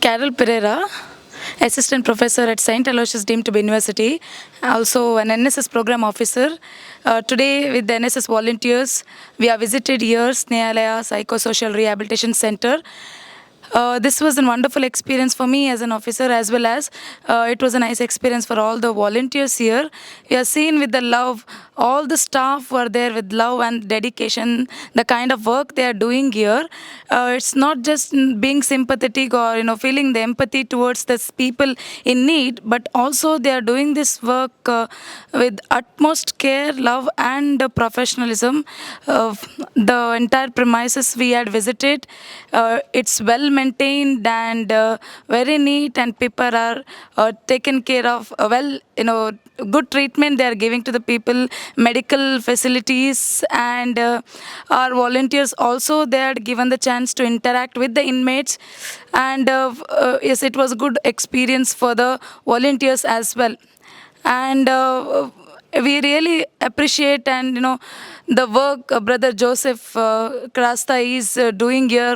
Carol Pereira, Assistant Professor at St. Aloysius Deemed to be University, also an NSS Program Officer. Today with the NSS volunteers, we have visited here Snehallaya Psychosocial Rehabilitation Center. This was a wonderful experience for me as an officer, as well as it was a nice experience for all the volunteers here. We are seen with the love, all the staff were there with love and dedication, the kind of work they are doing here. It's not just being sympathetic or feeling the empathy towards this people in need, but also they are doing this work with utmost care, love and professionalism. The entire premises we had visited, it's well maintained and very neat, and people are taken care of good treatment they are giving to the people, medical facilities, and our volunteers also, they had given the chance to interact with the inmates, and yes, it was a good experience for the volunteers as well. And we really appreciate and the work brother Joseph Krasta is doing here.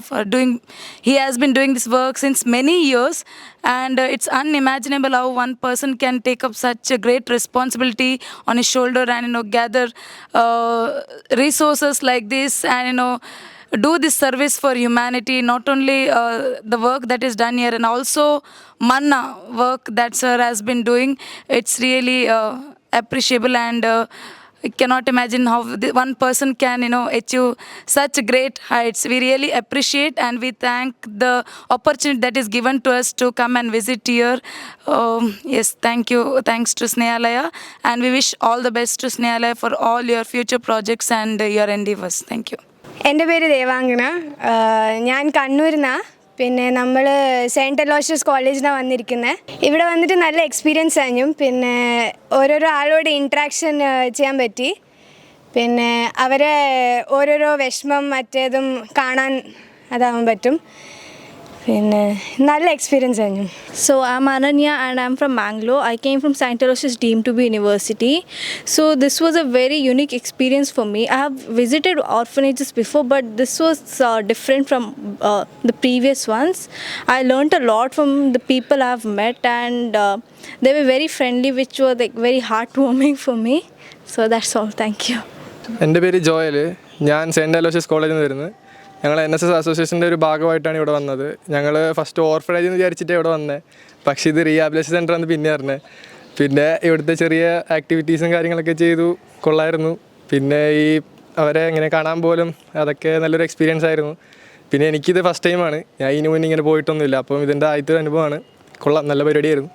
He has been doing this work since many years, and it's unimaginable how one person can take up such a great responsibility on his shoulder and gather resources like this and do this service for humanity. Not only the work that is done here, and also Manna work that sir has been doing. It's really appreciable, and I cannot imagine how one person can achieve such great heights. We really appreciate and we thank the opportunity that is given to us to come and visit here. Yes, thank you. Thanks to Snehallaya, and we wish all the best to Snehallaya for all your future projects and your endeavors. Thank you. എൻ്റെ പേര് ദേവാംഗന. ഞാൻ കണ്ണൂരിൽ നിന്നാണ്. പിന്നെ നമ്മൾ saint Aloysius കോളേജിലാണ് വന്നിരിക്കുന്നത്. ഇവിടെ വന്നിട്ട് നല്ല എക്സ്പീരിയൻസ് ആയിരുന്നു. പിന്നെ ഓരോരോ ആളോട് ഇൻട്രാക്ഷൻ ചെയ്യാൻ പറ്റി. പിന്നെ അവരെ ഓരോരോ വിഷമം മറ്റേതും കാണാൻ അതാവാൻ പറ്റും. പിന്നെ നല്ല എക്സ്പീരിയൻസ് ആയിരുന്നു. So I'm Ananya and I'm from Mangalore. I came from St. Aloysius Deemed to be University. So this was a very unique experience for me. I have visited orphanages before, but this was different from the previous ones. I learned a lot from the people I've met, and they were very friendly, which was like very heartwarming for me. So that's all. Thank you. എൻ്റെ പേര് Joel. ഞാൻ saint Aloysius കോളേജിൽ നിന്ന് വരുന്നത്. ഞങ്ങൾ NSS അസോസിയേഷൻ്റെ ഒരു ഭാഗമായിട്ടാണ് ഇവിടെ വന്നത്. ഞങ്ങൾ ഫസ്റ്റ് ഓർഫനേജ് എന്ന് വിചാരിച്ചിട്ട് ഇവിടെ വന്നത്, പക്ഷേ ഇത് റീഹാബിലേഷൻ സെൻ്ററാണ് പിന്നെ അറിഞ്ഞത്. പിന്നെ ഇവിടുത്തെ ചെറിയ ആക്ടിവിറ്റീസും കാര്യങ്ങളൊക്കെ ചെയ്തു, കൊള്ളായിരുന്നു. പിന്നെ ഈ അവരെ ഇങ്ങനെ കാണാൻ പോലും അതൊക്കെ നല്ലൊരു എക്സ്പീരിയൻസ് ആയിരുന്നു. പിന്നെ എനിക്കിത് ഫസ്റ്റ് ടൈമാണ്, ഞാൻ ഇതിനു മുന്നേ ഇങ്ങനെ പോയിട്ടൊന്നുമില്ല. അപ്പം ഇതിൻ്റെ ആദ്യത്തെ അനുഭവമാണ്. കൊള്ളാം, നല്ല പരിപാടിയായിരുന്നു.